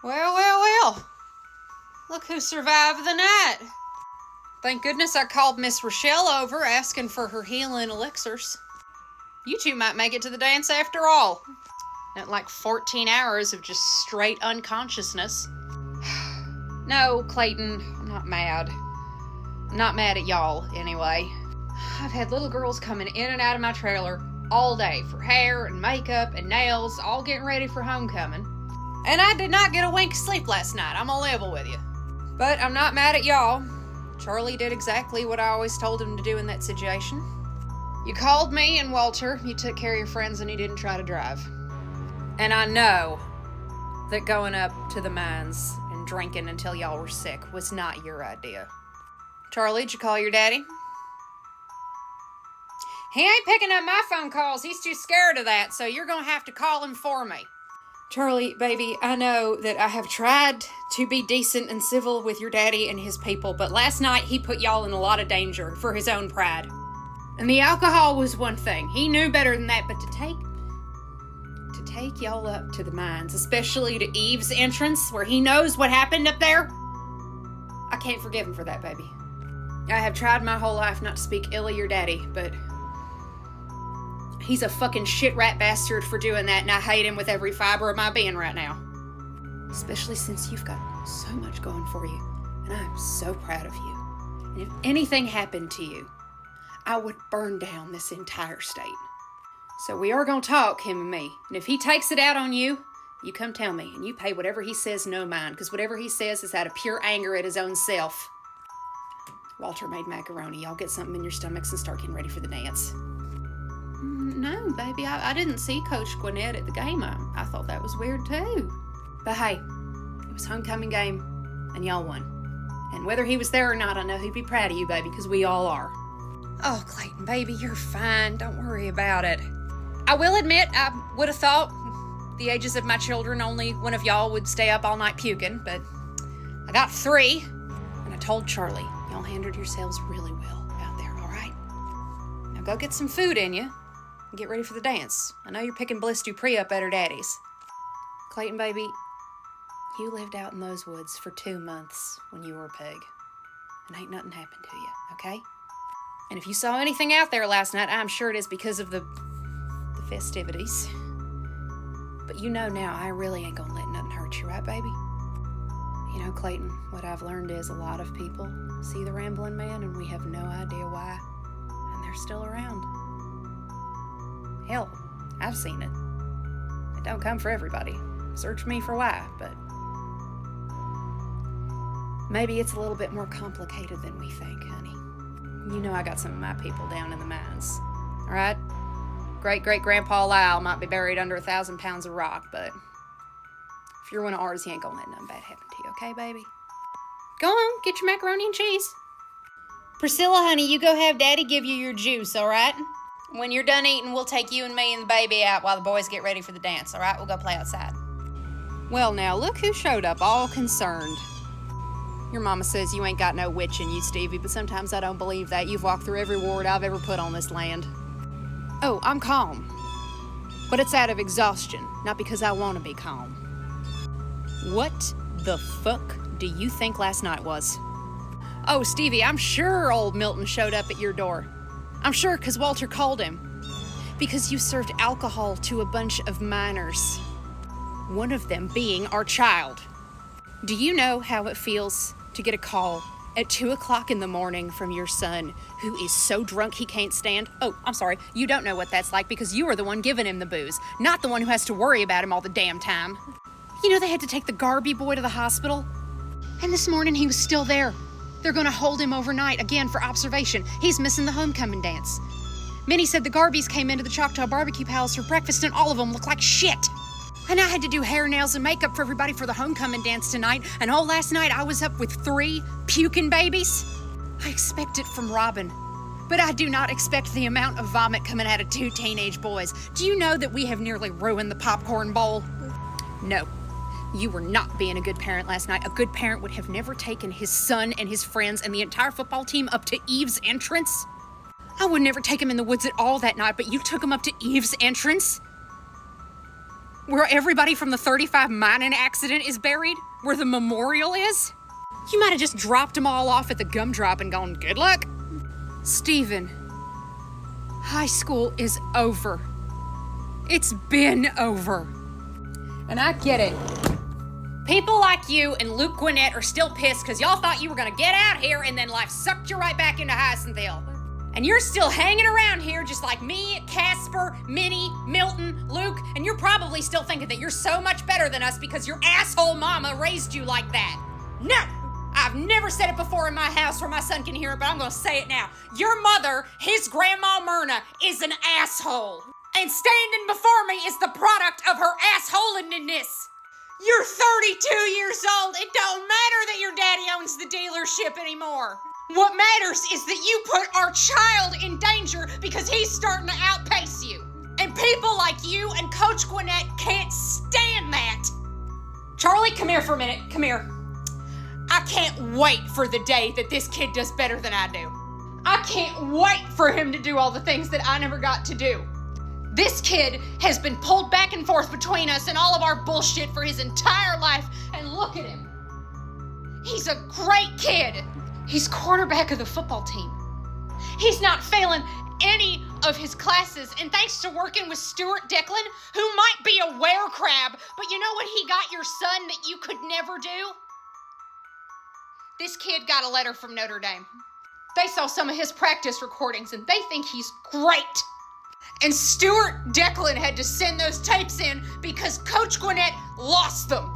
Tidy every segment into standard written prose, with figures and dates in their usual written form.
Well, well, well. Look who survived the night. Thank goodness I called Miss Rochelle over asking for her healing elixirs. You two might make it to the dance after all. Not like 14 hours of just straight unconsciousness. No, Clayton, I'm not mad. I'm not mad at y'all, anyway. I've had little girls coming in and out of my trailer all day for hair and makeup and nails, all getting ready for homecoming. And I did not get a wink of sleep last night, I'm gonna level with you. But I'm not mad at y'all. Charlie did exactly what I always told him to do in that situation. You called me and Walter, you took care of your friends, and you didn't try to drive. And I know that going up to the mines and drinking until y'all were sick was not your idea. Charlie, did you call your daddy? He ain't picking up my phone calls. He's too scared of that, so you're gonna have to call him for me. Charlie, baby, I know that I have tried to be decent and civil with your daddy and his people, but last night he put y'all in a lot of danger for his own pride. And the alcohol was one thing. He knew better than that, but to take y'all up to the mines, especially to Eve's entrance, where he knows what happened up there, I can't forgive him for that, baby. I have tried my whole life not to speak ill of your daddy, but he's a fucking shit rat bastard for doing that, and I hate him with every fiber of my being right now. Especially since you've got so much going for you, and I'm so proud of you. And if anything happened to you, I would burn down this entire state. So we are gonna talk, him and me. And if he takes it out on you, you come tell me, and you pay whatever he says, no mind, because whatever he says is out of pure anger at his own self. Walter made macaroni. Y'all get something in your stomachs and start getting ready for the dance. No, baby, I didn't see Coach Gwinnett at the game. I thought that was weird, too. But hey, it was homecoming game, and y'all won. And whether he was there or not, I know he'd be proud of you, baby, because we all are. Oh, Clayton, baby, you're fine. Don't worry about it. I will admit, I would have thought the ages of my children, only one of y'all would stay up all night puking, but I got 3, and I told Charlie, y'all handled yourselves really well out there, all right? Now go get some food in you and get ready for the dance. I know you're picking Bliss Dupree up at her daddy's. Clayton, baby, you lived out in those woods for 2 months when you were a pig, and ain't nothing happened to you, okay? And if you saw anything out there last night, I'm sure it is because of the festivities. But you know now, I really ain't gonna let nothing hurt you, right, baby? You know, Clayton, what I've learned is a lot of people see the rambling man and we have no idea why, and they're still around. Hell, I've seen it. It don't come for everybody. Search me for why, but maybe it's a little bit more complicated than we think, honey. You know I got some of my people down in the mines, all right? Great-great-grandpa Lyle might be buried under 1,000 pounds of rock, but if you're one of ours, you ain't gonna let nothing bad happen to you, okay, baby? Go on, get your macaroni and cheese. Priscilla, honey, you go have Daddy give you your juice, all right? When you're done eating, we'll take you and me and the baby out while the boys get ready for the dance, all right? We'll go play outside. Well, now, look who showed up, all concerned. Your mama says you ain't got no witch in you, Stevie, but sometimes I don't believe that. You've walked through every ward I've ever put on this land. Oh, I'm calm. But it's out of exhaustion, not because I want to be calm. What the fuck do you think last night was? Oh, Stevie, I'm sure old Milton showed up at your door. I'm sure because Walter called him. Because you served alcohol to a bunch of minors. One of them being our child. Do you know how it feels to get a call at 2 o'clock in the morning from your son, who is so drunk he can't stand? Oh, I'm sorry, you don't know what that's like because you are the one giving him the booze, not the one who has to worry about him all the damn time. You know they had to take the Garby boy to the hospital? And this morning he was still there. They're gonna hold him overnight, again for observation. He's missing the homecoming dance. Minnie said the Garbys came into the Choctaw Barbecue Palace for breakfast and all of them look like shit. And I had to do hair, nails, and makeup for everybody for the homecoming dance tonight. And all last night I was up with 3 puking babies. I expect it from Robin. But I do not expect the amount of vomit coming out of 2 teenage boys. Do you know that we have nearly ruined the popcorn bowl? No. You were not being a good parent last night. A good parent would have never taken his son and his friends and the entire football team up to Eve's entrance. I would never take him in the woods at all that night, but you took him up to Eve's entrance? Where everybody from the 35 mining accident is buried? Where the memorial is? You might have just dropped them all off at the gumdrop and gone, good luck. Steven, high school is over. It's been over. And I get it. People like you and Luke Gwinnett are still pissed because y'all thought you were going to get out here and then life sucked you right back into Hyacinthville. And you're still hanging around here just like me, Casper, Minnie, Milton, Luke, and you're probably still thinking that you're so much better than us because your asshole mama raised you like that. No! I've never said it before in my house where my son can hear it, but I'm going to say it now. Your mother, his grandma Myrna, is an asshole. And standing before me is the product of her assholiness. You're 32 years old. It don't matter that your daddy owns the dealership anymore. What matters is that you put our child in danger because he's starting to outpace you. And people like you and Coach Gwinnett can't stand that. Charlie, come here for a minute. Come here. I can't wait for the day that this kid does better than I do. I can't wait for him to do all the things that I never got to do. This kid has been pulled back and forth between us and all of our bullshit for his entire life, and look at him. He's a great kid. He's quarterback of the football team. He's not failing any of his classes, and thanks to working with Stuart Declan, who might be a were-crab, but you know what he got your son that you could never do? This kid got a letter from Notre Dame. They saw some of his practice recordings, and they think he's great. And Stuart Declan had to send those tapes in because Coach Gwinnett lost them.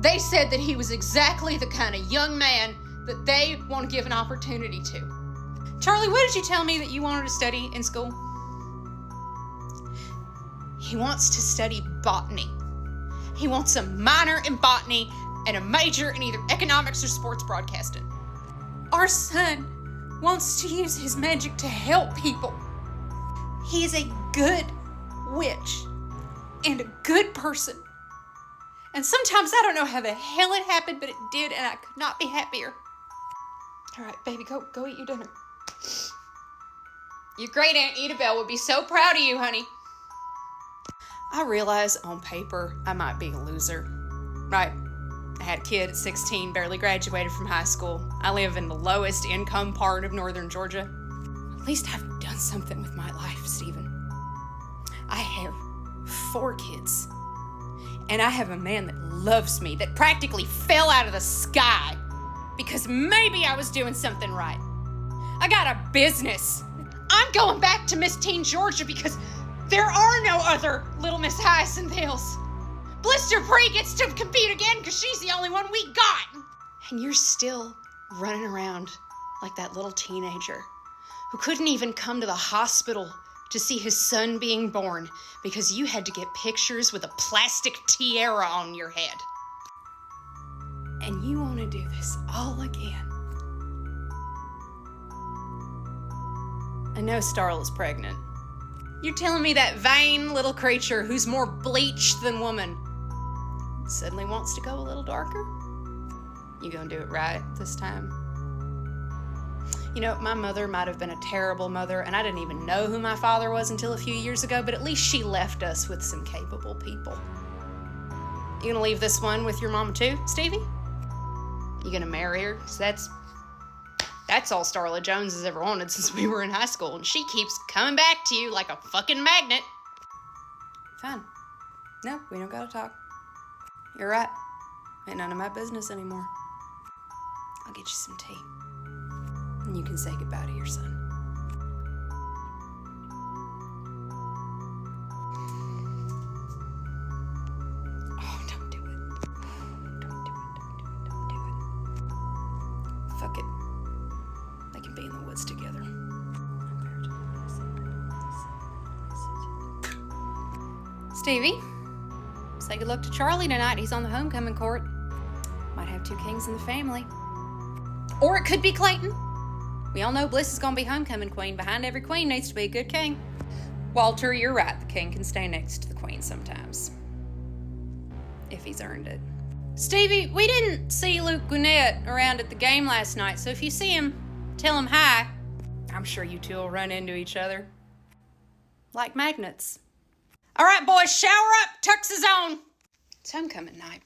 They said that he was exactly the kind of young man that they want to give an opportunity to. Charlie, what did you tell me that you wanted to study in school? He wants to study botany. He wants a minor in botany and a major in either economics or sports broadcasting. Our son wants to use his magic to help people. He is a good witch and a good person. And sometimes I don't know how the hell it happened, but it did, and I could not be happier. All right, baby, go eat your dinner. Your great Aunt Edabelle would be so proud of you, honey. I realize on paper I might be a loser, right? I had a kid at 16, barely graduated from high school. I live in the lowest income part of northern Georgia. At least I've done something with my life, Steven. I have 4 kids. And I have a man that loves me, that practically fell out of the sky because maybe I was doing something right. I got a business. I'm going back to Miss Teen Georgia because there are no other Little Miss Hyacinth Hills. Blister Bree gets to compete again because she's the only one we got. And you're still running around like that little teenager who couldn't even come to the hospital to see his son being born because you had to get pictures with a plastic tiara on your head. And you want to do this all again. I know Starla's pregnant. You're telling me that vain little creature who's more bleached than woman suddenly wants to go a little darker? You gonna do it right this time? You know, my mother might have been a terrible mother, and I didn't even know who my father was until a few years ago, but at least she left us with some capable people. You gonna leave this one with your mama too, Stevie? You gonna marry her? 'Cause that's all Starla Jones has ever wanted since we were in high school, and she keeps coming back to you like a fucking magnet. Fine. No, we don't gotta talk. You're right. Ain't none of my business anymore. I'll get you some tea. And you can say goodbye to your son. Oh, don't do it. Don't do it. Fuck it. They can be in the woods together. Stevie, say good luck to Charlie tonight. He's on the homecoming court. Might have 2 kings in the family. Or it could be Clayton. We all know Bliss is going to be homecoming queen. Behind every queen needs to be a good king. Walter, you're right. The king can stay next to the queen sometimes. If he's earned it. Stevie, we didn't see Luke Gwinnett around at the game last night, so if you see him, tell him hi. I'm sure you two will run into each other. Like magnets. All right, boys, shower up. Tux is on. It's homecoming night.